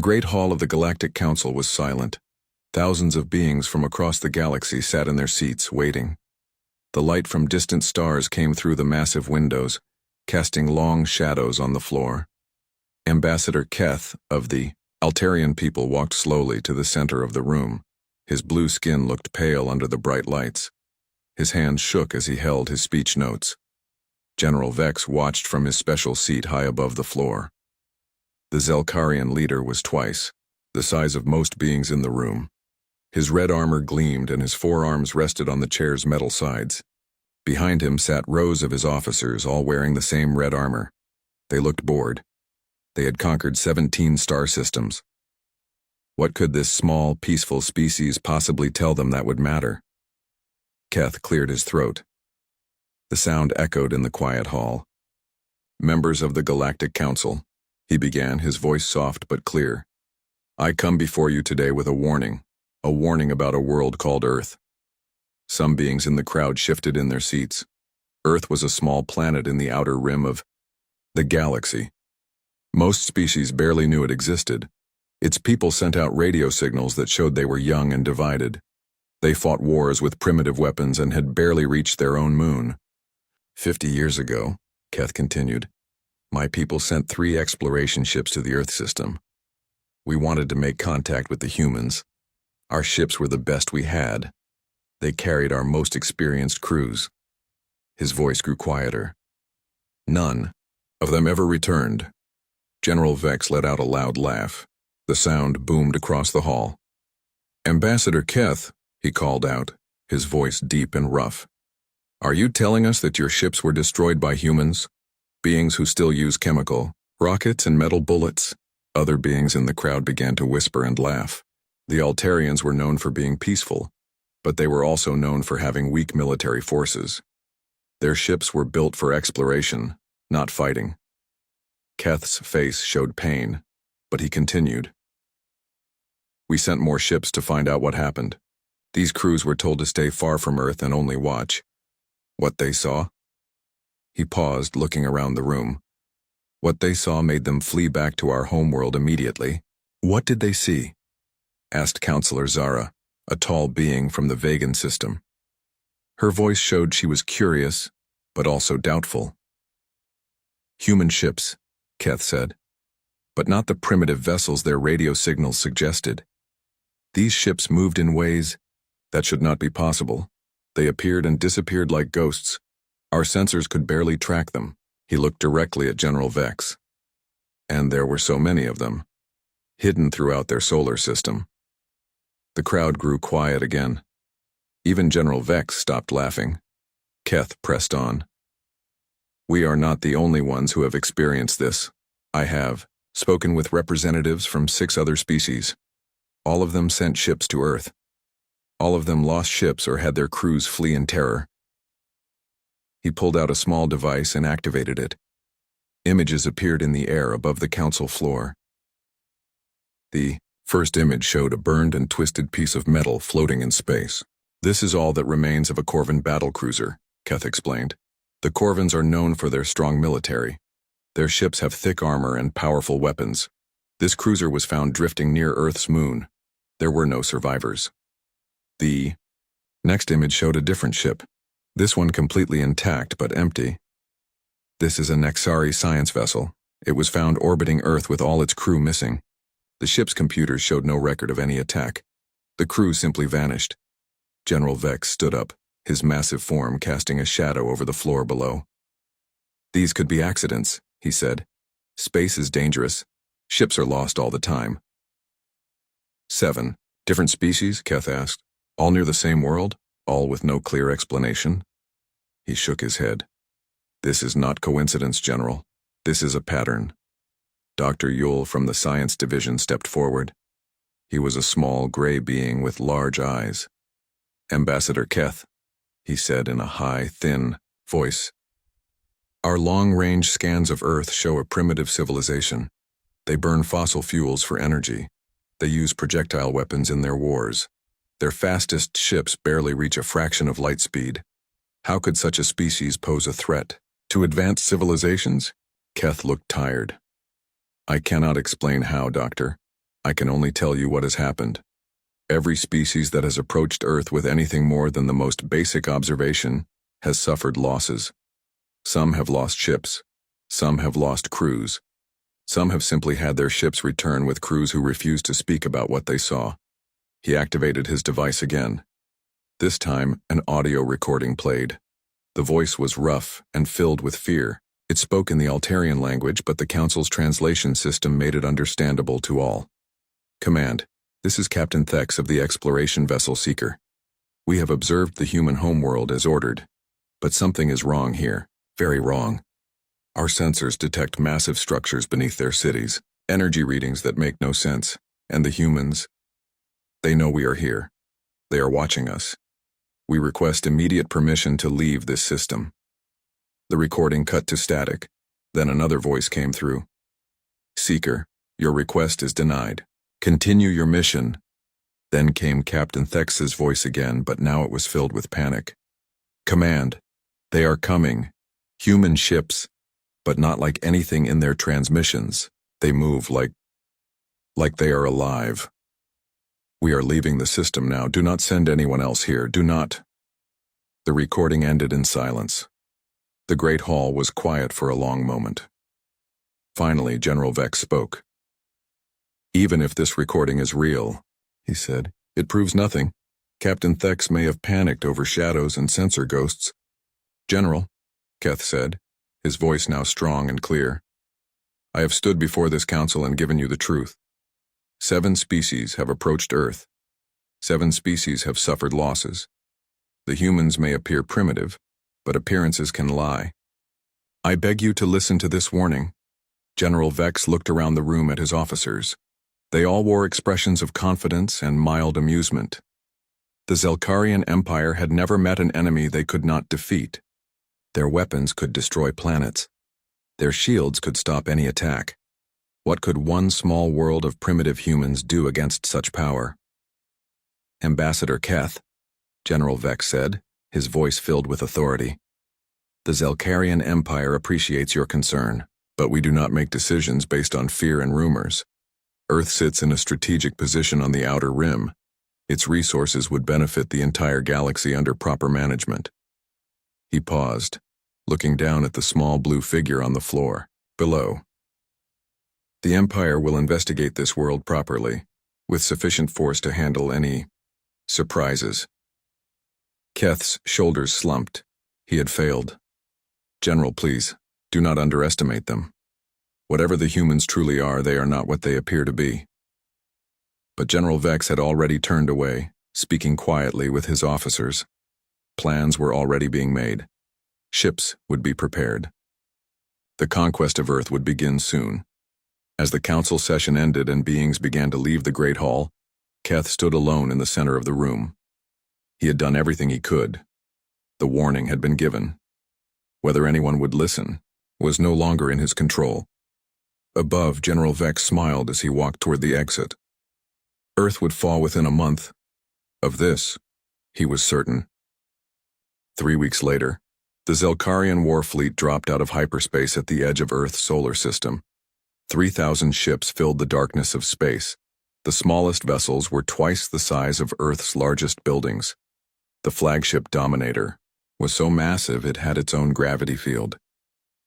great hall of the Galactic Council was silent. Thousands of beings from across the galaxy sat in their seats, waiting. The light from distant stars came through the massive windows, casting long shadows on the floor. Ambassador Keth of the Altarian people walked slowly to the center of the room. His blue skin looked pale under the bright lights. His hands shook as he held his speech notes. General Vex watched from his special seat high above the floor. The Zelkarian leader was twice the size of most beings in the room. His red armor gleamed and his forearms rested on the chair's metal sides. Behind him sat rows of his officers, all wearing the same red armor. They looked bored. They had conquered 17 star systems. What could this small, peaceful species possibly tell them that would matter? Keth cleared his throat. The sound echoed in the quiet hall. Members of the Galactic Council, he began, his voice soft but clear. I come before you today with a warning about a world called Earth. Some beings in the crowd shifted in their seats. Earth was a small planet in the outer rim of the galaxy. Most species barely knew it existed. Its people sent out radio signals that showed they were young and divided. They fought wars with primitive weapons and had barely reached their own moon. 50 years ago, Keth continued, my people sent 3 exploration ships to the Earth system. We wanted to make contact with the humans. Our ships were the best we had. They carried our most experienced crews. His voice grew quieter. None of them ever returned. General Vex let out a loud laugh. The sound boomed across the hall. Ambassador Keth, he called out, his voice deep and rough. Are you telling us that your ships were destroyed by humans? Beings who still use chemical, rockets and metal bullets? Other beings in the crowd began to whisper and laugh. The Altarians were known for being peaceful, but they were also known for having weak military forces. Their ships were built for exploration, not fighting. Keth's face showed pain, but he continued. We sent more ships to find out what happened. These crews were told to stay far from Earth and only watch. What they saw? He paused, looking around the room. What they saw made them flee back to our homeworld immediately. What did they see? Asked Counselor Zara, a tall being from the Vegan system. Her voice showed she was curious, but also doubtful. Human ships, Keth said, but not the primitive vessels their radio signals suggested. These ships moved in ways that should not be possible. They appeared and disappeared like ghosts. Our sensors could barely track them. He looked directly at General Vex. And there were so many of them, hidden throughout their solar system. The crowd grew quiet again. Even General Vex stopped laughing. Keth pressed on. We are not the only ones who have experienced this. I have spoken with representatives from 6 other species. All of them sent ships to Earth. All of them lost ships or had their crews flee in terror. He pulled out a small device and activated it. Images appeared in the air above the council floor. The first image showed a burned and twisted piece of metal floating in space. This is all that remains of a Corvan battlecruiser, Keth explained. The Corvans are known for their strong military. Their ships have thick armor and powerful weapons. This cruiser was found drifting near Earth's moon. There were no survivors. The next image showed a different ship. This one completely intact but empty. This is a Nexari science vessel. It was found orbiting Earth with all its crew missing. The ship's computers showed no record of any attack. The crew simply vanished. General Vex stood up, his massive form casting a shadow over the floor below. These could be accidents, he said. Space is dangerous. Ships are lost all the time. 7 different species, Keth asked. All near the same world? All with no clear explanation? He shook his head. This is not coincidence, General. This is a pattern. Dr. Yule from the Science Division stepped forward. He was a small, gray being with large eyes. Ambassador Keth, he said in a high, thin voice. Our long-range scans of Earth show a primitive civilization. They burn fossil fuels for energy. They use projectile weapons in their wars. Their fastest ships barely reach a fraction of light speed. How could such a species pose a threat to advanced civilizations? Keth looked tired. I cannot explain how, Doctor. I can only tell you what has happened. Every species that has approached Earth with anything more than the most basic observation has suffered losses. Some have lost ships. Some have lost crews. Some have simply had their ships return with crews who refused to speak about what they saw. He activated his device again. This time, an audio recording played. The voice was rough and filled with fear. It spoke in the Altarian language, but the Council's translation system made it understandable to all. Command, this is Captain Thex of the exploration vessel Seeker. We have observed the human homeworld as ordered, but something is wrong here, very wrong. Our sensors detect massive structures beneath their cities, energy readings that make no sense, and the humans, they know we are here. They are watching us. We request immediate permission to leave this system. The recording cut to static. Then another voice came through. Seeker, your request is denied. Continue your mission. Then came Captain Thex's voice again, but now it was filled with panic. Command, they are coming. Human ships, but not like anything in their transmissions. They move like they are alive. We are leaving the system now. Do not send anyone else here. Do not. The recording ended in silence. The Great Hall was quiet for a long moment. Finally, General Vex spoke. Even if this recording is real, he said, it proves nothing. Captain Thex may have panicked over shadows and sensor ghosts. General, Keth said, his voice now strong and clear. I have stood before this council and given you the truth. 7 species have approached Earth. 7 species have suffered losses. The humans may appear primitive, but appearances can lie. I beg you to listen to this warning. General Vex looked around the room at his officers. They all wore expressions of confidence and mild amusement. The Zelkarian Empire had never met an enemy they could not defeat. Their weapons could destroy planets. Their shields could stop any attack. What could one small world of primitive humans do against such power? Ambassador Keth, General Vex said, his voice filled with authority. The Zelkarian Empire appreciates your concern, but we do not make decisions based on fear and rumors. Earth sits in a strategic position on the outer rim. Its resources would benefit the entire galaxy under proper management. He paused, looking down at the small blue figure on the floor, below. The Empire will investigate this world properly, with sufficient force to handle any surprises. Keth's shoulders slumped. He had failed. General, please, do not underestimate them. Whatever the humans truly are, they are not what they appear to be. But General Vex had already turned away, speaking quietly with his officers. Plans were already being made. Ships would be prepared. The conquest of Earth would begin soon. As the council session ended and beings began to leave the Great Hall, Keth stood alone in the center of the room. He had done everything he could. The warning had been given. Whether anyone would listen was no longer in his control. Above, General Vex smiled as he walked toward the exit. Earth would fall within a month. Of this, he was certain. 3 weeks later, the Zelkarian war fleet dropped out of hyperspace at the edge of Earth's solar system. 3,000 ships filled the darkness of space. The smallest vessels were twice the size of Earth's largest buildings. The flagship Dominator was so massive it had its own gravity field.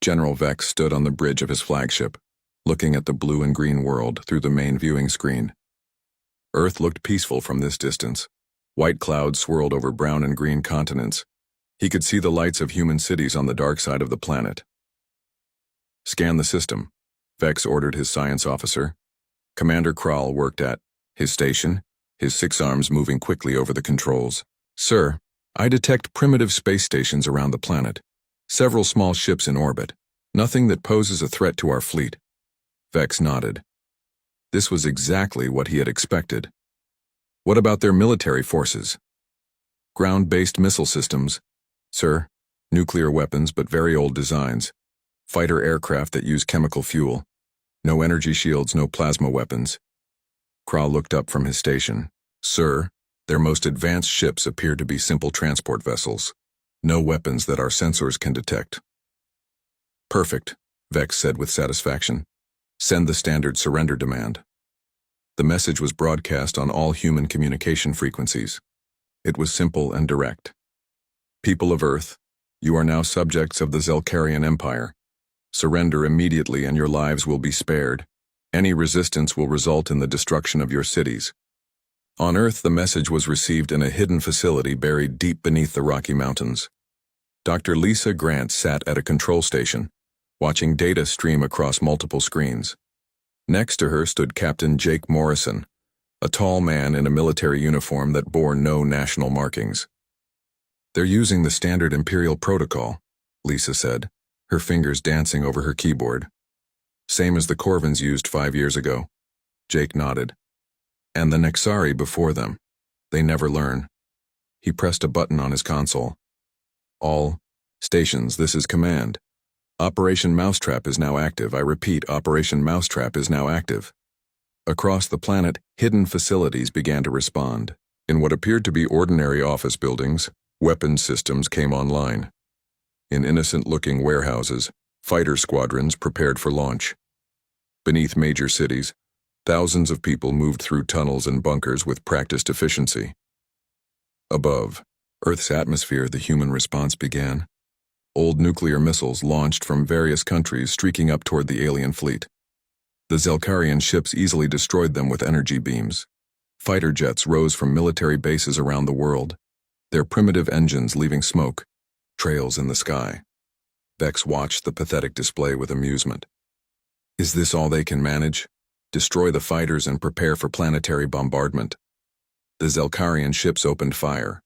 General Vex stood on the bridge of his flagship, looking at the blue and green world through the main viewing screen. Earth looked peaceful from this distance. White clouds swirled over brown and green continents. He could see the lights of human cities on the dark side of the planet. Scan the system, Vex ordered his science officer. Commander Kral worked at his station, his 6 arms moving quickly over the controls. Sir, I detect primitive space stations around the planet. Several small ships in orbit. Nothing that poses a threat to our fleet. Vex nodded. This was exactly what he had expected. What about their military forces? Ground-based missile systems. Sir, nuclear weapons but very old designs. Fighter aircraft that use chemical fuel. No energy shields, no plasma weapons. Kral looked up from his station. Sir, their most advanced ships appear to be simple transport vessels. No weapons that our sensors can detect. Perfect, Vex said with satisfaction. Send the standard surrender demand. The message was broadcast on all human communication frequencies. It was simple and direct. People of Earth, you are now subjects of the Zelkarian Empire. Surrender immediately and your lives will be spared. Any resistance will result in the destruction of your cities. On Earth, the message was received in a hidden facility buried deep beneath the Rocky Mountains. Dr. Lisa Grant sat at a control station, watching data stream across multiple screens. Next to her stood Captain Jake Morrison, a tall man in a military uniform that bore no national markings. They're using the standard Imperial protocol, Lisa said, her fingers dancing over her keyboard. Same as the Corvins used 5 years ago. Jake nodded. And the Nexari before them. They never learn. He pressed a button on his console. All stations, this is command. Operation Mousetrap is now active. I repeat, Operation Mousetrap is now active. Across the planet, hidden facilities began to respond. In what appeared to be ordinary office buildings, weapons systems came online. In innocent-looking warehouses, fighter squadrons prepared for launch. Beneath major cities, thousands of people moved through tunnels and bunkers with practiced efficiency. Above, Earth's atmosphere, the human response began. Old nuclear missiles launched from various countries streaking up toward the alien fleet. The Zelkarian ships easily destroyed them with energy beams. Fighter jets rose from military bases around the world, their primitive engines leaving smoke, trails in the sky. Vex watched the pathetic display with amusement. Is this all they can manage? Destroy the fighters and prepare for planetary bombardment. The Zelkarian ships opened fire.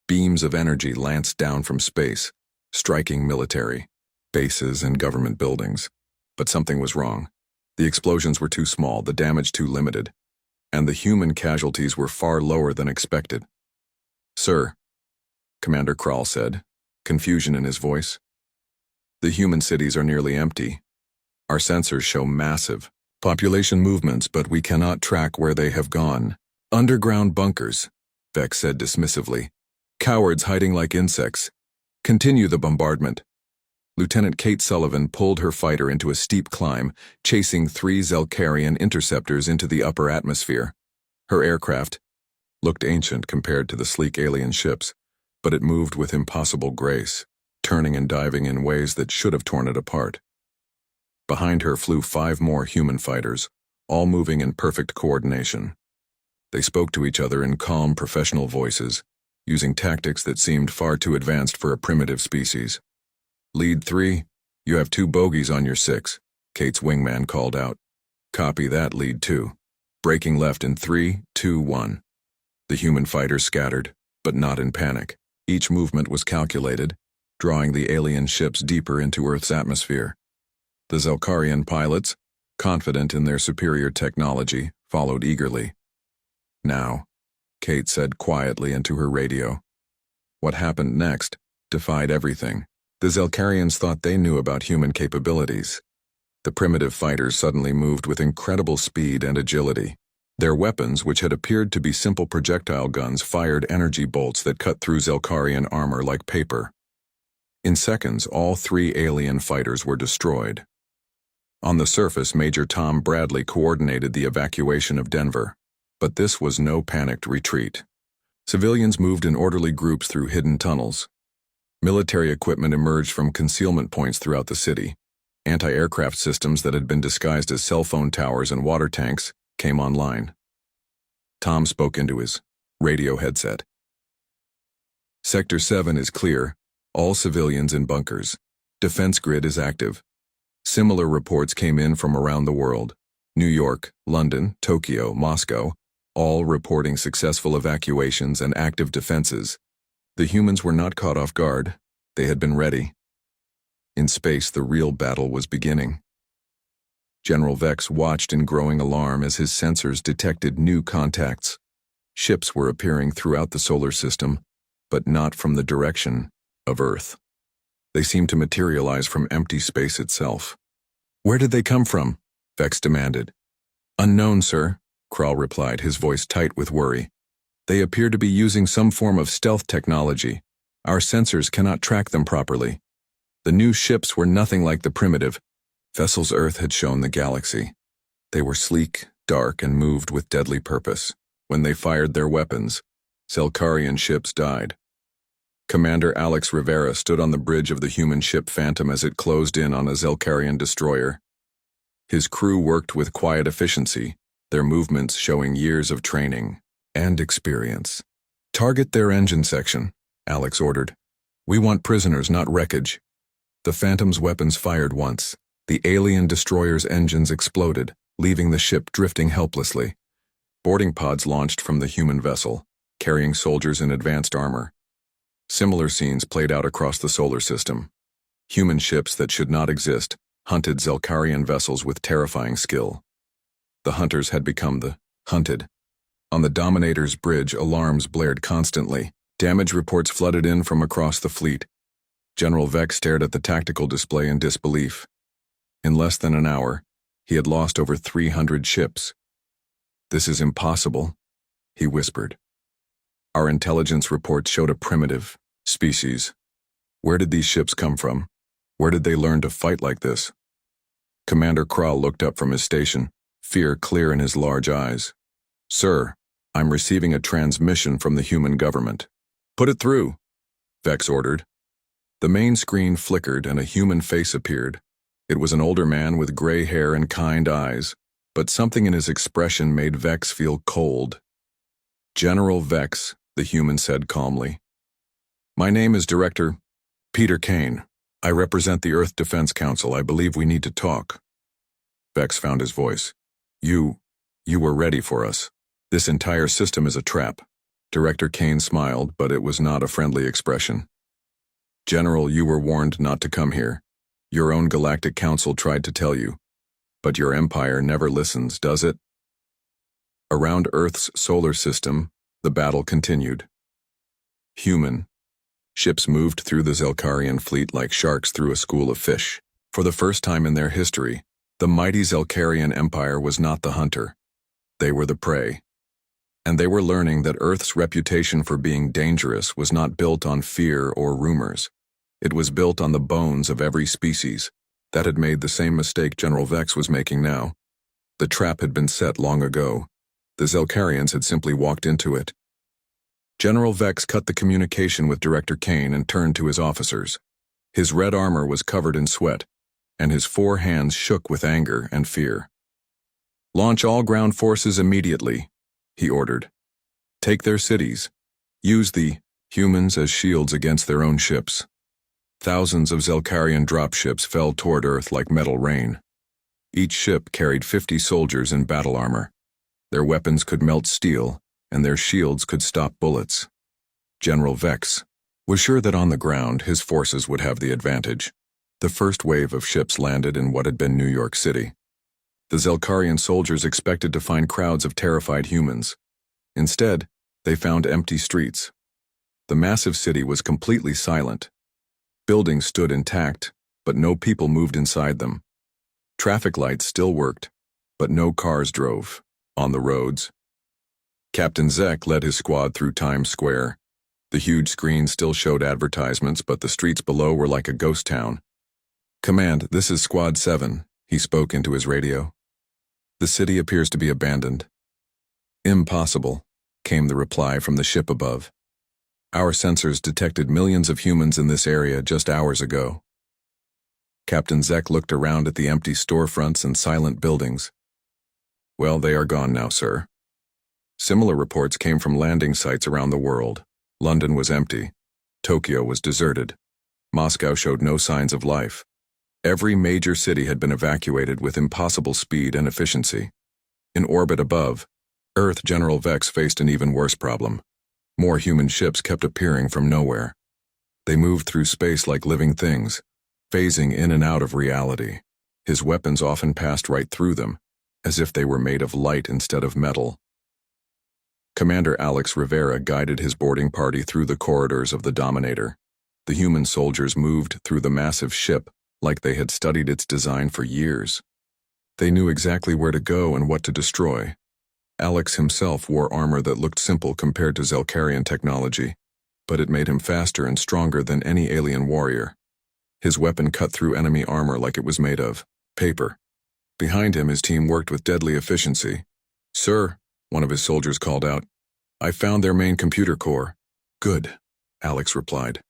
Beams of energy lanced down from space, striking military bases and government buildings. But something was wrong. The explosions were too small, the damage too limited, and the human casualties were far lower than expected. Sir, Commander Krall said, confusion in his voice. The human cities are nearly empty. Our sensors show massive population movements, but we cannot track where they have gone. Underground bunkers, Vex said dismissively. Cowards hiding like insects. Continue the bombardment. Lieutenant Kate Sullivan pulled her fighter into a steep climb, chasing 3 Zelkarian interceptors into the upper atmosphere. Her aircraft looked ancient compared to the sleek alien ships, but it moved with impossible grace, turning and diving in ways that should have torn it apart. Behind her flew 5 more human fighters, all moving in perfect coordination. They spoke to each other in calm, professional voices, using tactics that seemed far too advanced for a primitive species. Lead 3, you have 2 bogies on your 6, Kate's wingman called out. Copy that, Lead 2. Braking left in 3, 2, 1. The human fighters scattered, but not in panic. Each movement was calculated, drawing the alien ships deeper into Earth's atmosphere. The Zelkarian pilots, confident in their superior technology, followed eagerly. Now, Kate said quietly into her radio. What happened next defied everything. The Zelkarians thought they knew about human capabilities. The primitive fighters suddenly moved with incredible speed and agility. Their weapons, which had appeared to be simple projectile guns, fired energy bolts that cut through Zelkarian armor like paper. In seconds, all 3 alien fighters were destroyed. On the surface, Major Tom Bradley coordinated the evacuation of Denver. But this was no panicked retreat. Civilians moved in orderly groups through hidden tunnels. Military equipment emerged from concealment points throughout the city. Anti-aircraft systems that had been disguised as cell phone towers and water tanks came online. Tom spoke into his radio headset. Sector 7 is clear. All civilians in bunkers. Defense grid is active. Similar reports came in from around the world. New York, London, Tokyo, Moscow, all reporting successful evacuations and active defenses. The humans were not caught off guard. They had been ready. In space, the real battle was beginning. General Vex watched in growing alarm as his sensors detected new contacts. Ships were appearing throughout the solar system, but not from the direction of Earth. They seemed to materialize from empty space itself. Where did they come from? Vex demanded. Unknown, sir, Krall replied, his voice tight with worry. They appear to be using some form of stealth technology. Our sensors cannot track them properly. The new ships were nothing like the primitive vessels Earth had shown the galaxy. They were sleek, dark and moved with deadly purpose. When they fired their weapons, Zelkarian ships died. Commander Alex Rivera stood on the bridge of the human ship Phantom as it closed in on a Zelkarian destroyer. His crew worked with quiet efficiency, their movements showing years of training and experience. "Target their engine section," Alex ordered. "We want prisoners, not wreckage." The Phantom's weapons fired once. The alien destroyer's engines exploded, leaving the ship drifting helplessly. Boarding pods launched from the human vessel, carrying soldiers in advanced armor. Similar scenes played out across the solar system. Human ships that should not exist hunted Zelkarian vessels with terrifying skill. The hunters had become the hunted. On the Dominator's bridge, alarms blared constantly. Damage reports flooded in from across the fleet. General Vex stared at the tactical display in disbelief. In less than an hour, he had lost over 300 ships. "This is impossible," he whispered. "Our intelligence reports showed a primitive species. Where did these ships come from? Where did they learn to fight like this?" Commander Kral looked up from his station, fear clear in his large eyes. "Sir, I'm receiving a transmission from the human government." "Put it through," Vex ordered. The main screen flickered and a human face appeared. It was an older man with gray hair and kind eyes, but something in his expression made Vex feel cold. "General Vex," the human said calmly. "My name is Director Peter Kane. I represent the Earth Defense Council. I believe we need to talk." Vex found his voice. You were ready for us. This entire system is a trap." Director Kane smiled, but it was not a friendly expression. "General, you were warned not to come here. Your own Galactic Council tried to tell you. But your empire never listens, does it?" Around Earth's solar system, the battle continued. Human. Ships moved through the Zelkarian fleet like sharks through a school of fish. For the first time in their history, the mighty Zelkarian Empire was not the hunter. They were the prey. And they were learning that Earth's reputation for being dangerous was not built on fear or rumors. It was built on the bones of every species that had made the same mistake General Vex was making now. The trap had been set long ago. The Zelkarians had simply walked into it. General Vex cut the communication with Director Kane and turned to his officers. His red armor was covered in sweat, and his 4 hands shook with anger and fear. "Launch all ground forces immediately," he ordered. "Take their cities. Use the humans as shields against their own ships." Thousands of Zelkarian dropships fell toward Earth like metal rain. Each ship carried 50 soldiers in battle armor. Their weapons could melt steel, and their shields could stop bullets. General Vex was sure that on the ground his forces would have the advantage. The first wave of ships landed in what had been New York City. The Zelkarian soldiers expected to find crowds of terrified humans. Instead, they found empty streets. The massive city was completely silent. Buildings stood intact, but no people moved inside them. Traffic lights still worked, but no cars drove on the roads. Captain Zek led his squad through Times Square. The huge screen still showed advertisements, but the streets below were like a ghost town. "Command, this is Squad 7, he spoke into his radio. "The city appears to be abandoned." "Impossible," came the reply from the ship above. "Our sensors detected millions of humans in this area just hours ago." Captain Zek looked around at the empty storefronts and silent buildings. "Well, they are gone now, sir." Similar reports came from landing sites around the world. London was empty. Tokyo was deserted. Moscow showed no signs of life. Every major city had been evacuated with impossible speed and efficiency. In orbit above, Earth General Vex faced an even worse problem. More human ships kept appearing from nowhere. They moved through space like living things, phasing in and out of reality. His weapons often passed right through them, as if they were made of light instead of metal. Commander Alex Rivera guided his boarding party through the corridors of the Dominator. The human soldiers moved through the massive ship like they had studied its design for years. They knew exactly where to go and what to destroy. Alex himself wore armor that looked simple compared to Zelkarian technology, but it made him faster and stronger than any alien warrior. His weapon cut through enemy armor like it was made of paper. Behind him, his team worked with deadly efficiency, Sir, one of his soldiers called out, I found their main computer core. Good, Alex replied.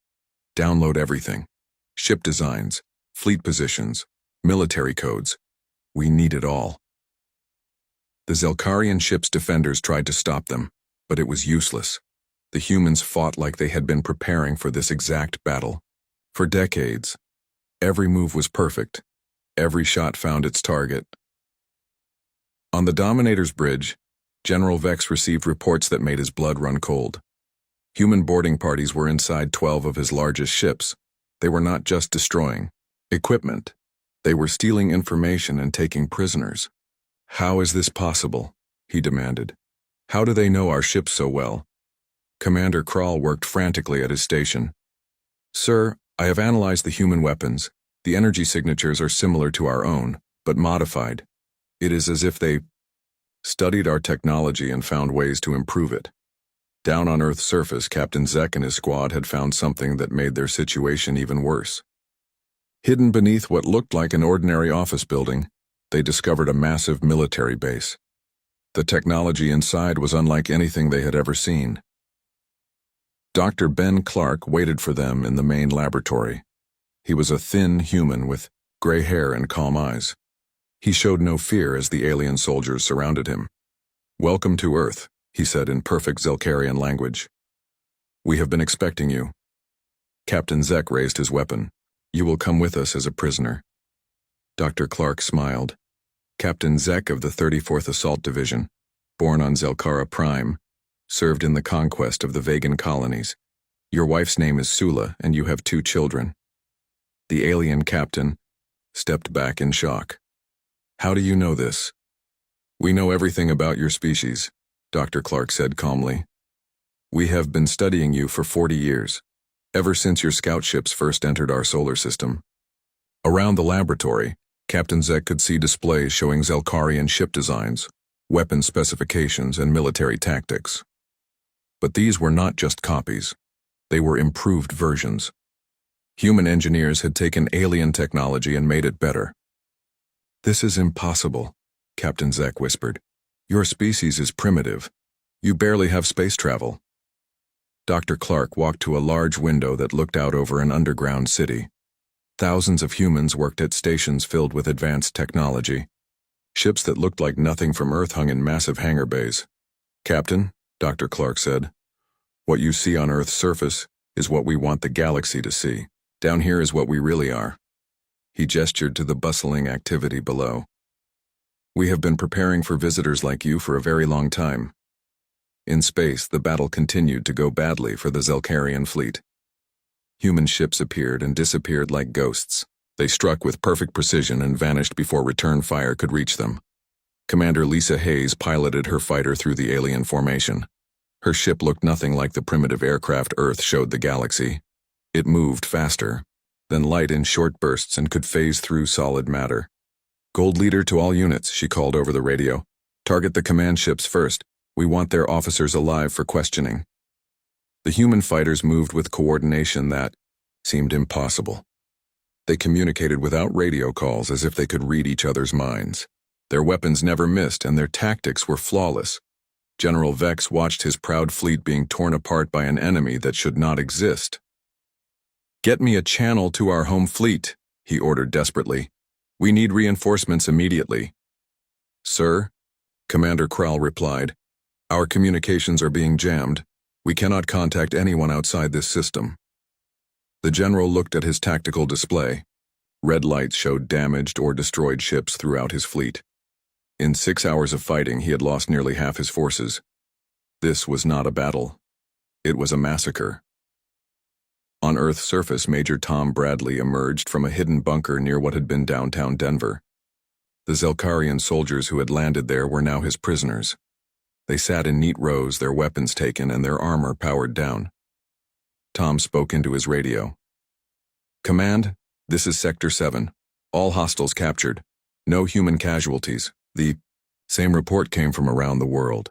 Download everything. Ship designs, fleet positions, military codes. We need it all. The Zelkarian ship's defenders tried to stop them, but it was useless. The humans fought like they had been preparing for this exact battle. For decades, every move was perfect. Every shot found its target. On the Dominator's bridge, General Vex received reports that made his blood run cold. Human boarding parties were inside 12 of his largest ships. They were not just destroying equipment. They were stealing information and taking prisoners. How is this possible? He demanded. How do they know our ships so well? Commander Krall worked frantically at his station. Sir, I have analyzed the human weapons. The energy signatures are similar to our own, but modified. It is as if they studied our technology and found ways to improve it. Down on Earth's surface, Captain Zek and his squad had found something that made their situation even worse. Hidden beneath what looked like an ordinary office building, they discovered a massive military base. The technology inside was unlike anything they had ever seen. Dr. Ben Clark waited for them in the main laboratory. He was a thin human with gray hair and calm eyes. He showed no fear as the alien soldiers surrounded him. Welcome to Earth, he said in perfect Zelkarian language. We have been expecting you. Captain Zek raised his weapon. You will come with us as a prisoner. Dr. Clark smiled. Captain Zek of the 34th Assault Division, born on Zelkara Prime, served in the conquest of the Vegan colonies. Your wife's name is Sula, and you have 2 children. The alien captain stepped back in shock. How do you know this? We know everything about your species, Dr. Clark said calmly. We have been studying you for 40 years, ever since your scout ships first entered our solar system. Around the laboratory, Captain Zek could see displays showing Zelkarian ship designs, weapon specifications, and military tactics. But these were not just copies. They were improved versions. Human engineers had taken alien technology and made it better. This is impossible, Captain Zek whispered. Your species is primitive. You barely have space travel. Dr. Clark walked to a large window that looked out over an underground city. Thousands of humans worked at stations filled with advanced technology. Ships that looked like nothing from Earth hung in massive hangar bays. Captain, Dr. Clark said, what you see on Earth's surface is what we want the galaxy to see. Down here is what we really are. He gestured to the bustling activity below. We have been preparing for visitors like you for a very long time. In space, the battle continued to go badly for the Zelkarian fleet. Human ships appeared and disappeared like ghosts. They struck with perfect precision and vanished before return fire could reach them. Commander Lisa Hayes piloted her fighter through the alien formation. Her ship looked nothing like the primitive aircraft Earth showed the galaxy. It moved faster, then light in short bursts and could phase through solid matter. Gold leader to all units, she called over the radio. Target the command ships first. We want their officers alive for questioning. The human fighters moved with coordination that seemed impossible. They communicated without radio calls as if they could read each other's minds. Their weapons never missed and their tactics were flawless. General Vex watched his proud fleet being torn apart by an enemy that should not exist. Get me a channel to our home fleet, he ordered desperately. We need reinforcements immediately. Sir, Commander Krall replied, our communications are being jammed. We cannot contact anyone outside this system. The general looked at his tactical display. Red lights showed damaged or destroyed ships throughout his fleet. In 6 hours of fighting, he had lost nearly half his forces. This was not a battle. It was a massacre. On Earth's surface, Major Tom Bradley emerged from a hidden bunker near what had been downtown Denver. The Zelkarian soldiers who had landed there were now his prisoners. They sat in neat rows, their weapons taken and their armor powered down. Tom spoke into his radio. Command, this is Sector 7. All hostiles captured. No human casualties. The same report came from around the world.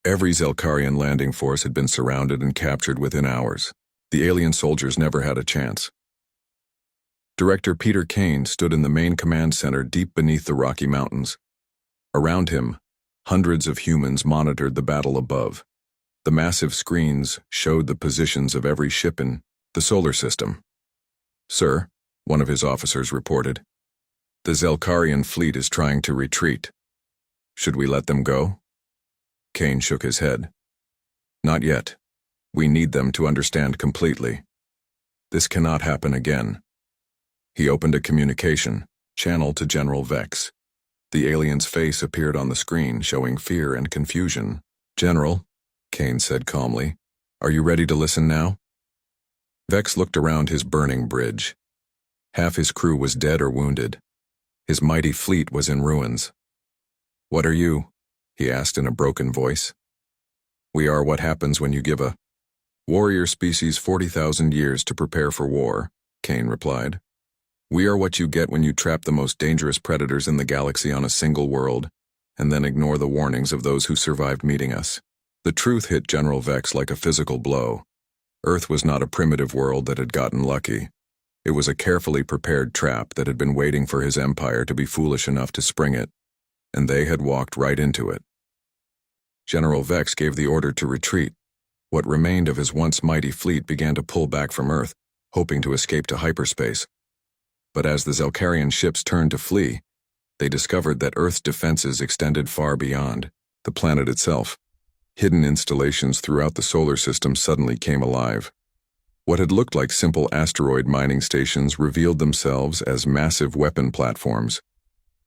Every Zelkarian landing force had been surrounded and captured within hours. The alien soldiers never had a chance. Director Peter Kane stood in the main command center deep beneath the Rocky Mountains. Around him, Hundreds of humans monitored the battle above. The massive screens showed the positions of every ship in the solar system. "Sir," one of his officers reported, "the Zelkarian fleet is trying to retreat. Should we let them go?" Kane shook his head. "Not yet. We need them to understand completely. This cannot happen again." He opened a communication channel to General Vex. The alien's face appeared on the screen, showing fear and confusion. "General," Kane said calmly, "are you ready to listen now?" Vex looked around his burning bridge. Half his crew was dead or wounded. His mighty fleet was in ruins. "What are you?" he asked in a broken voice. "We are what happens when you give a warrior species 40,000 years to prepare for war," Kane replied. "We are what you get when you trap the most dangerous predators in the galaxy on a single world, and then ignore the warnings of those who survived meeting us." The truth hit General Vex like a physical blow. Earth was not a primitive world that had gotten lucky. It was a carefully prepared trap that had been waiting for his empire to be foolish enough to spring it, and they had walked right into it. General Vex gave the order to retreat. What remained of his once mighty fleet began to pull back from Earth, hoping to escape to hyperspace. But as the Zelkarian ships turned to flee, they discovered that Earth's defenses extended far beyond the planet itself. Hidden installations throughout the solar system suddenly came alive. What had looked like simple asteroid mining stations revealed themselves as massive weapon platforms.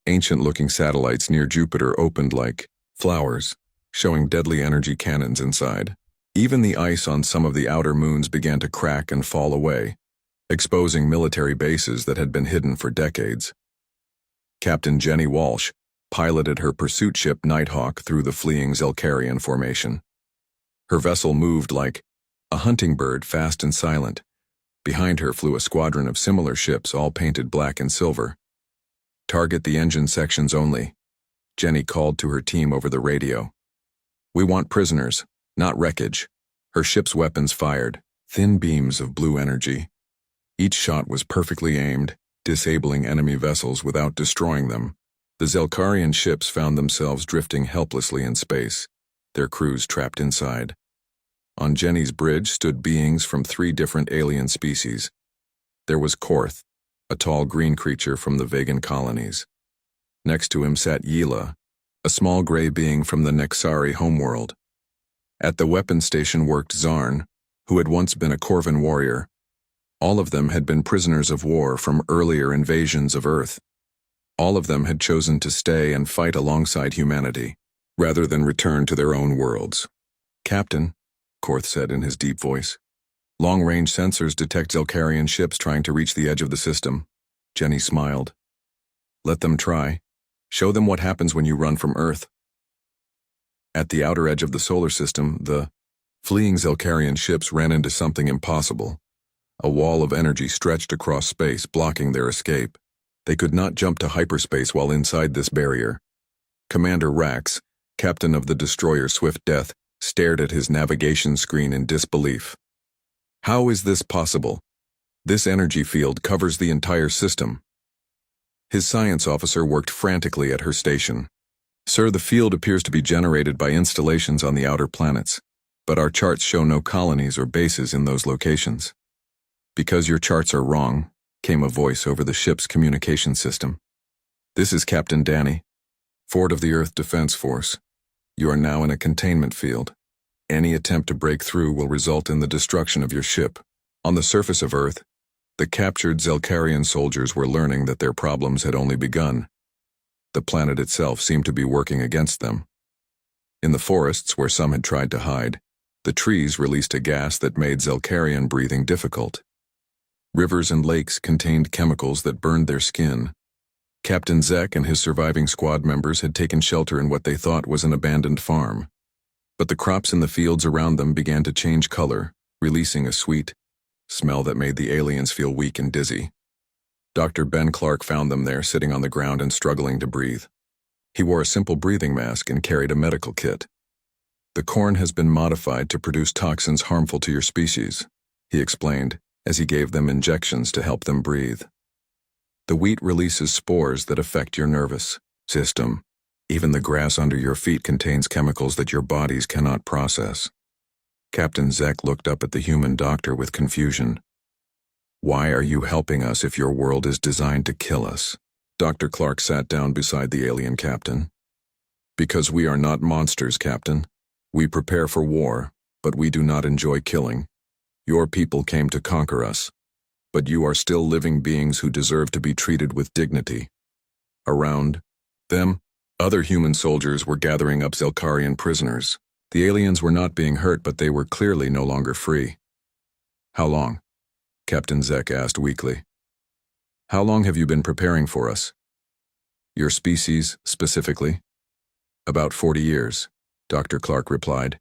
Ancient-looking satellites near Jupiter opened like flowers, showing deadly energy cannons inside. Even the ice on some of the outer moons began to crack and fall away, exposing military bases that had been hidden for decades. Captain Jenny Walsh piloted her pursuit ship Nighthawk through the fleeing Zelkarian formation. Her vessel moved like a hunting bird, fast and silent. Behind her flew a squadron of similar ships, all painted black and silver. "Target the engine sections only," Jenny called to her team over the radio. "We want prisoners, not wreckage." Her ship's weapons fired, thin beams of blue energy. Each shot was perfectly aimed, disabling enemy vessels without destroying them. The Zelkarian ships found themselves drifting helplessly in space, their crews trapped inside. On Jenny's bridge stood beings from 3 different alien species. There was Korth, a tall green creature from the Vegan colonies. Next to him sat Yila, a small gray being from the Nexari homeworld. At the weapons station worked Zarn, who had once been a Corvan warrior. All of them had been prisoners of war from earlier invasions of Earth. All of them had chosen to stay and fight alongside humanity, rather than return to their own worlds. "Captain," Korth said in his deep voice, "long-range sensors detect Zelkarian ships trying to reach the edge of the system." Jenny smiled. "Let them try. Show them what happens when you run from Earth." At the outer edge of the solar system, the fleeing Zelkarian ships ran into something impossible. A wall of energy stretched across space, blocking their escape. They could not jump to hyperspace while inside this barrier. Commander Rax, captain of the destroyer Swift Death, stared at his navigation screen in disbelief. "How is this possible? This energy field covers the entire system." His science officer worked frantically at her station. "Sir, the field appears to be generated by installations on the outer planets, but our charts show no colonies or bases in those locations." "Because your charts are wrong," came a voice over the ship's communication system. "This is Captain Danny, Ford of the Earth Defense Force. You are now in a containment field. Any attempt to break through will result in the destruction of your ship." On the surface of Earth, the captured Zelkarian soldiers were learning that their problems had only begun. The planet itself seemed to be working against them. In the forests, where some had tried to hide, the trees released a gas that made Zelkarian breathing difficult. Rivers and lakes contained chemicals that burned their skin. Captain Zek and his surviving squad members had taken shelter in what they thought was an abandoned farm. But the crops in the fields around them began to change color, releasing a sweet smell that made the aliens feel weak and dizzy. Dr. Ben Clark found them there, sitting on the ground and struggling to breathe. He wore a simple breathing mask and carried a medical kit. "The corn has been modified to produce toxins harmful to your species," he explained, as he gave them injections to help them breathe. "The wheat releases spores that affect your nervous system. Even the grass under your feet contains chemicals that your bodies cannot process. Captain Zek looked up at the human doctor with confusion. Why are you helping us if your world is designed to kill us? Dr. Clark sat down beside the alien captain. Because we are not monsters, Captain. We prepare for war, but we do not enjoy killing. Your people came to conquer us, but you are still living beings who deserve to be treated with dignity. Around them, other human soldiers were gathering up Zelkarian prisoners. The aliens were not being hurt, but they were clearly no longer free. How long? Captain Zek asked weakly. How long have you been preparing for us? Your species, specifically? About 40 years, Dr. Clark replied.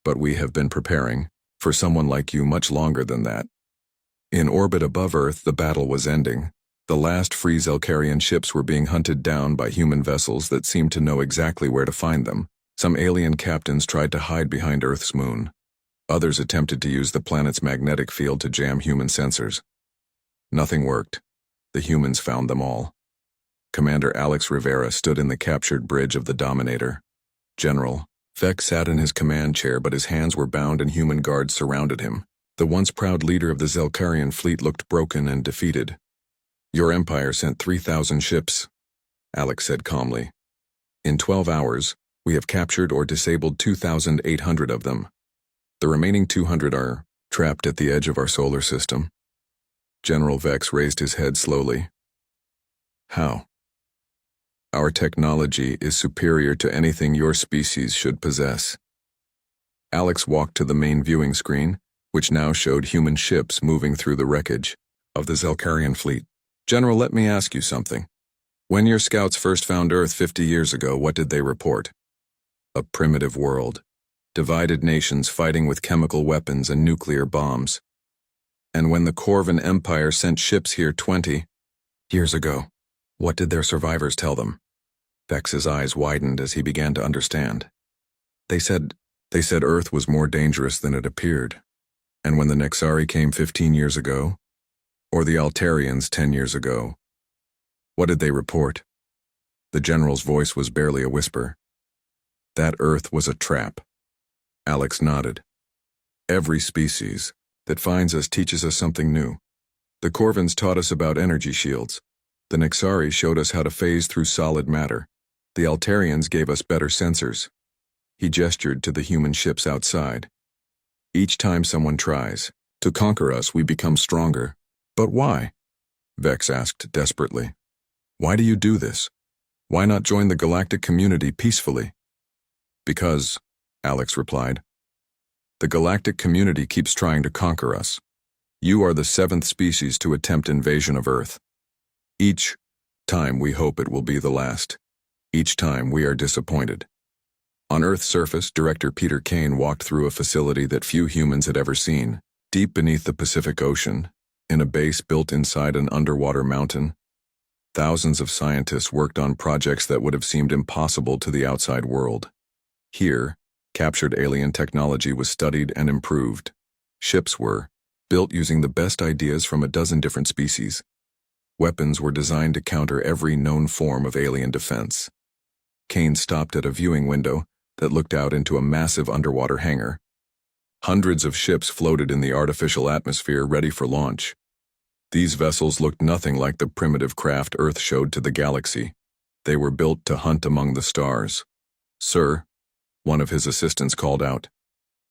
But we have been preparing for someone like you much longer than that. In orbit above Earth, the battle was ending. The last free Zelkarian ships were being hunted down by human vessels that seemed to know exactly where to find them. Some alien captains tried to hide behind Earth's moon. Others attempted to use the planet's magnetic field to jam human sensors. Nothing worked. The humans found them all. Commander Alex Rivera stood in the captured bridge of the Dominator. General Vex sat in his command chair, but his hands were bound and human guards surrounded him. The once proud leader of the Zelkarian fleet looked broken and defeated. Your empire sent 3,000 ships, Alex said calmly. In 12 hours, we have captured or disabled 2,800 of them. The remaining 200 are trapped at the edge of our solar system. General Vex raised his head slowly. How? Our technology is superior to anything your species should possess. Alex walked to the main viewing screen, which now showed human ships moving through the wreckage of the Zelkarian fleet. General, let me ask you something. When your scouts first found Earth 50 years ago, what did they report? A primitive world. Divided nations fighting with chemical weapons and nuclear bombs. And when the Corvan Empire sent ships here 20 years ago, what did their survivors tell them? Vex's eyes widened as he began to understand. They said Earth was more dangerous than it appeared. And when the Nexari came 15 years ago, or the Altarians 10 years ago, what did they report? The general's voice was barely a whisper. That Earth was a trap. Alex nodded. Every species that finds us teaches us something new. The Corvans taught us about energy shields. The Nexari showed us how to phase through solid matter. The Altarians gave us better sensors. He gestured to the human ships outside. Each time someone tries to conquer us, we become stronger. But why? Vex asked desperately. Why do you do this? Why not join the galactic community peacefully? Because, Alex replied, the galactic community keeps trying to conquer us. You are the 7th species to attempt invasion of Earth. Each time we hope it will be the last. Each time we are disappointed. On Earth's surface, Director Peter Kane walked through a facility that few humans had ever seen. Deep beneath the Pacific Ocean, in a base built inside an underwater mountain, thousands of scientists worked on projects that would have seemed impossible to the outside world. Here, captured alien technology was studied and improved. Ships were built using the best ideas from a dozen different species. Weapons were designed to counter every known form of alien defense. Kane stopped at a viewing window that looked out into a massive underwater hangar. Hundreds of ships floated in the artificial atmosphere ready for launch. These vessels looked nothing like the primitive craft Earth showed to the galaxy. They were built to hunt among the stars. Sir, one of his assistants called out.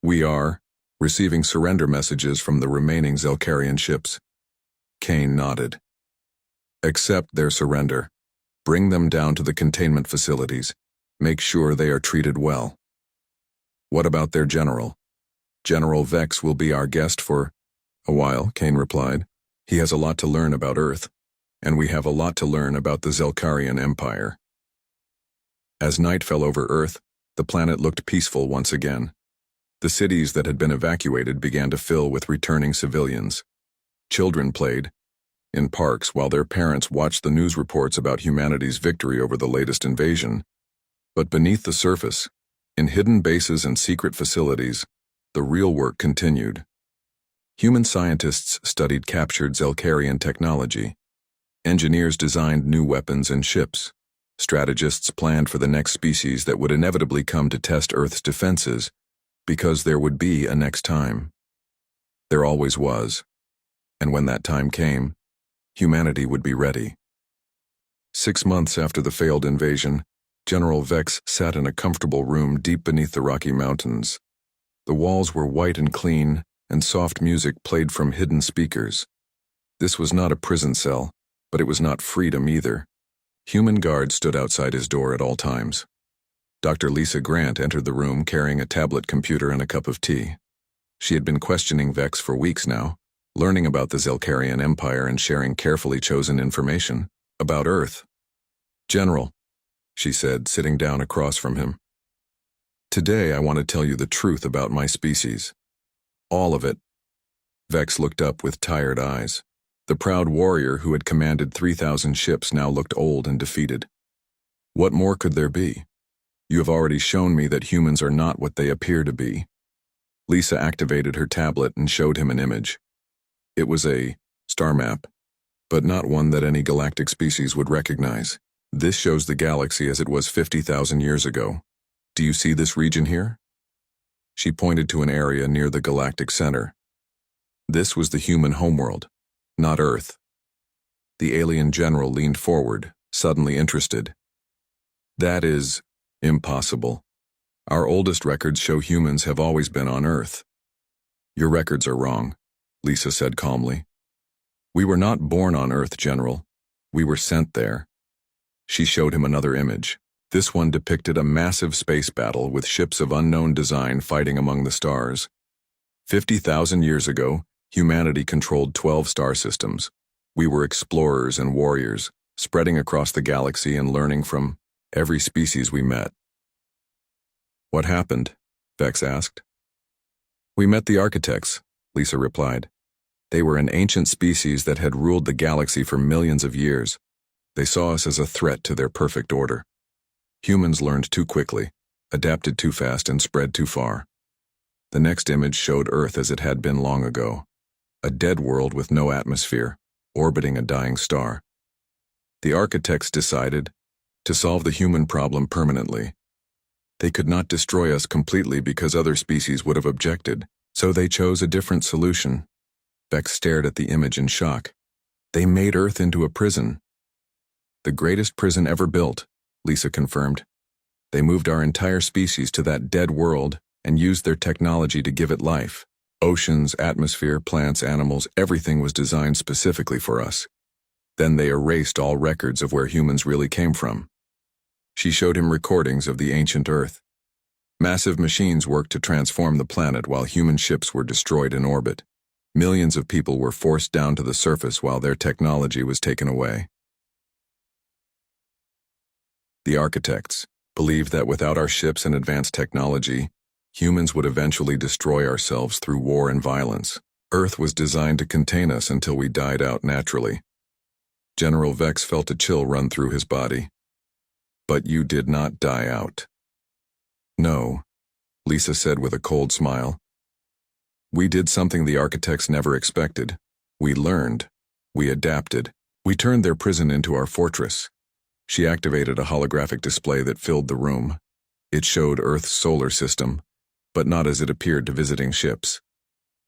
We are receiving surrender messages from the remaining Zelkarian ships. Kane nodded. Accept their surrender. Bring them down to the containment facilities. Make sure they are treated well. What about their general? General Vex will be our guest for a while, Kane replied. He has a lot to learn about Earth, and we have a lot to learn about the Zelkarian Empire. As night fell over Earth, the planet looked peaceful once again. The cities that had been evacuated began to fill with returning civilians. Children played in parks while their parents watched the news reports about humanity's victory over the latest invasion. But beneath the surface, in hidden bases and secret facilities, the real work continued. Human scientists studied captured Zelkarian technology. Engineers designed new weapons and ships. Strategists planned for the next species that would inevitably come to test Earth's defenses, because there would be a next time. There always was, and when that time came, humanity would be ready. 6 months after the failed invasion, General Vex sat in a comfortable room deep beneath the Rocky Mountains. The walls were white and clean, and soft music played from hidden speakers. This was not a prison cell, but it was not freedom either. Human guards stood outside his door at all times. Dr. Lisa Grant entered the room carrying a tablet computer and a cup of tea. She had been questioning Vex for weeks now, learning about the Zelkarian Empire and sharing carefully chosen information about Earth. "General," she said, sitting down across from him, "today I want to tell you the truth about my species. All of it." Vex looked up with tired eyes. The proud warrior who had commanded 3,000 ships now looked old and defeated. "What more could there be? You have already shown me that humans are not what they appear to be." Lisa activated her tablet and showed him an image. It was a star map, but not one that any galactic species would recognize. "This shows the galaxy as it was 50,000 years ago. Do you see this region here?" She pointed to an area near the galactic center. This was the human homeworld, not Earth. The alien general leaned forward, suddenly interested. "That is impossible. Our oldest records show humans have always been on Earth." "Your records are wrong," Lisa said calmly. "We were not born on Earth, General. We were sent there." She showed him another image. This one depicted a massive space battle with ships of unknown design fighting among the stars. 50,000 years ago, humanity controlled 12 star systems. We were explorers and warriors, spreading across the galaxy and learning from every species we met. "What happened?" Vex asked. "We met the architects," Lisa replied. "They were an ancient species that had ruled the galaxy for millions of years. They saw us as a threat to their perfect order. Humans learned too quickly, adapted too fast, and spread too far." The next image showed Earth as it had been long ago, a dead world with no atmosphere, orbiting a dying star. The architects decided to solve the human problem permanently. They could not destroy us completely because other species would have objected, so they chose a different solution. Vex stared at the image in shock. "They made Earth into a prison." "The greatest prison ever built," Lisa confirmed. "They moved our entire species to that dead world and used their technology to give it life. Oceans, atmosphere, plants, animals, everything was designed specifically for us. Then they erased all records of where humans really came from." She showed him recordings of the ancient Earth. Massive machines worked to transform the planet while human ships were destroyed in orbit. Millions of people were forced down to the surface while their technology was taken away. The architects believed that without our ships and advanced technology, humans would eventually destroy ourselves through war and violence. Earth was designed to contain us until we died out naturally. General Vex felt a chill run through his body. "But you did not die out." "No," Lisa said with a cold smile. "We did something the architects never expected. We learned. We adapted. We turned their prison into our fortress." She activated a holographic display that filled the room. It showed Earth's solar system, but not as it appeared to visiting ships.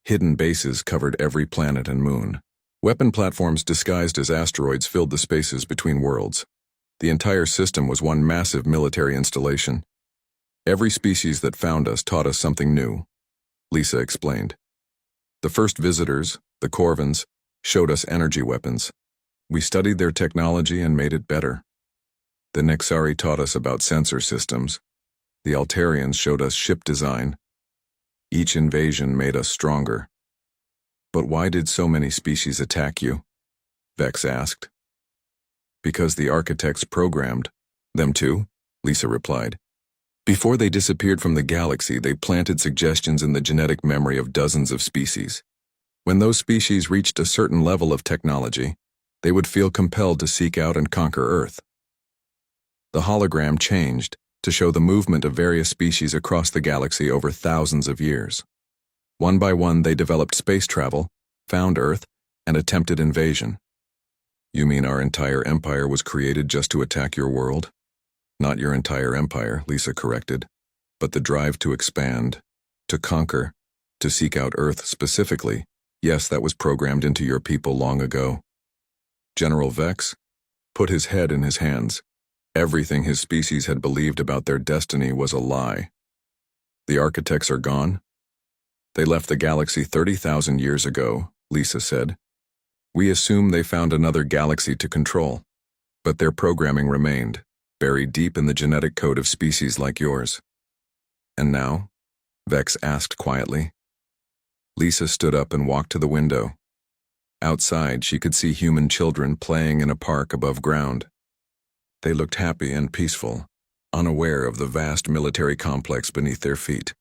Hidden bases covered every planet and moon. Weapon platforms disguised as asteroids filled the spaces between worlds. The entire system was one massive military installation. "Every species that found us taught us something new," Lisa explained. "The first visitors, the Corvins, showed us energy weapons. We studied their technology and made it better. The Nexari taught us about sensor systems. The Altarians showed us ship design. Each invasion made us stronger." "But why did so many species attack you?" Vex asked. "Because the architects programmed them to," Lisa replied. "Before they disappeared from the galaxy, they planted suggestions in the genetic memory of dozens of species. When those species reached a certain level of technology, they would feel compelled to seek out and conquer Earth. The hologram changed to show the movement of various species across the galaxy over thousands of years. One by one, they developed space travel, found Earth, and attempted invasion." "You mean our entire empire was created just to attack your world?" Not your entire empire, Lisa corrected, but the drive to expand, to conquer, to seek out Earth specifically. Yes, that was programmed into your people long ago. General Vex put his head in his hands. Everything his species had believed about their destiny was a lie. The architects are gone? They left the galaxy 30,000 years ago, Lisa said. We assume they found another galaxy to control, but their programming remained, buried deep in the genetic code of species like yours. And now? Vex asked quietly. Lisa stood up and walked to the window. Outside, she could see human children playing in a park above ground. They looked happy and peaceful, unaware of the vast military complex beneath their feet.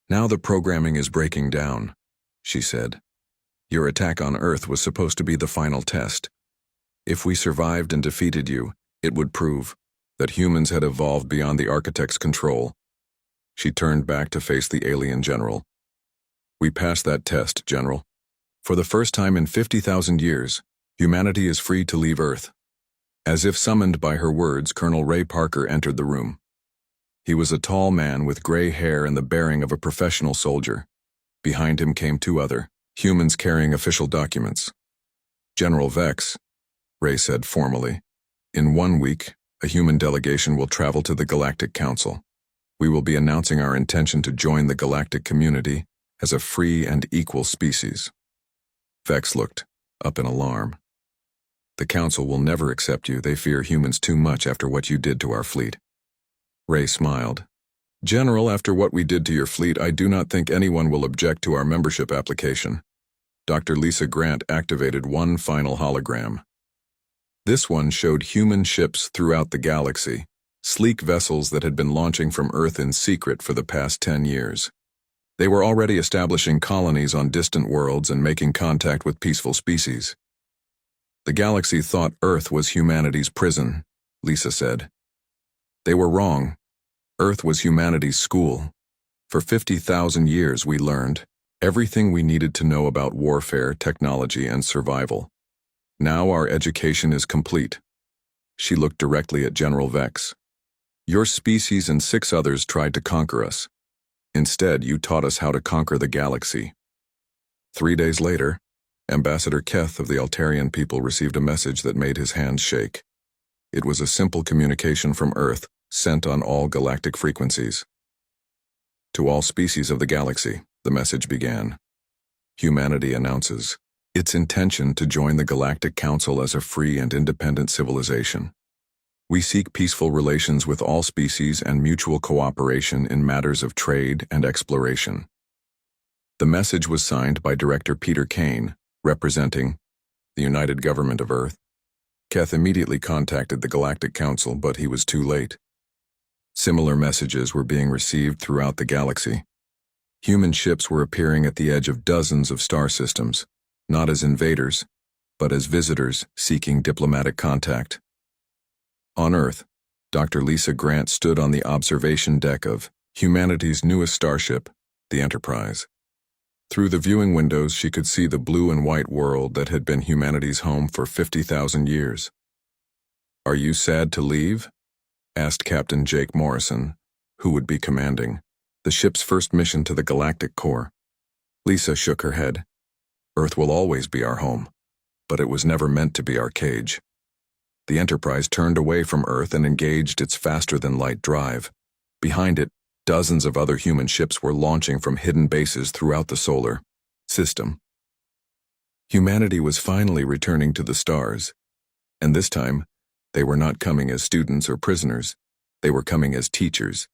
Now the programming is breaking down, she said. Your attack on Earth was supposed to be the final test. If we survived and defeated you, it would prove that humans had evolved beyond the architect's control. She turned back to face the alien general. We passed that test, General. For the first time in 50,000 years, humanity is free to leave Earth. As if summoned by her words, Colonel Ray Parker entered the room. He was a tall man with gray hair and the bearing of a professional soldier. Behind him came two other humans carrying official documents. General Vex, Ray said formally. In 1 week, a human delegation will travel to the Galactic Council. We will be announcing our intention to join the galactic community as a free and equal species. Vex looked up in alarm. The Council will never accept you. They fear humans too much after what you did to our fleet. Ray smiled. General, after what we did to your fleet, I do not think anyone will object to our membership application. Dr. Lisa Grant activated one final hologram. This one showed human ships throughout the galaxy, sleek vessels that had been launching from Earth in secret for the past 10 years. They were already establishing colonies on distant worlds and making contact with peaceful species. The galaxy thought Earth was humanity's prison, Lisa said. They were wrong. Earth was humanity's school. For 50,000 years we learned everything we needed to know about warfare, technology, and survival. Now our education is complete. She looked directly at General Vex. Your species and 6 others tried to conquer us. Instead, you taught us how to conquer the galaxy. 3 days later, Ambassador Keth of the Altarian people received a message that made his hands shake. It was a simple communication from Earth, sent on all galactic frequencies. To all species of the galaxy, the message began. Humanity announces its intention to join the Galactic Council as a free and independent civilization. We seek peaceful relations with all species and mutual cooperation in matters of trade and exploration. The message was signed by Director Peter Kane, representing the United Government of Earth. Keth immediately contacted the Galactic Council, but he was too late. Similar messages were being received throughout the galaxy. Human ships were appearing at the edge of dozens of star systems, not as invaders, but as visitors seeking diplomatic contact. On Earth, Dr. Lisa Grant stood on the observation deck of humanity's newest starship, the Enterprise. Through the viewing windows, she could see the blue and white world that had been humanity's home for 50,000 years. Are you sad to leave? Asked Captain Jake Morrison, who would be commanding the ship's first mission to the Galactic Core. Lisa shook her head. Earth will always be our home, but it was never meant to be our cage. The Enterprise turned away from Earth and engaged its faster-than-light drive. Behind it, dozens of other human ships were launching from hidden bases throughout the solar system. Humanity was finally returning to the stars, and this time, they were not coming as students or prisoners. They were coming as teachers,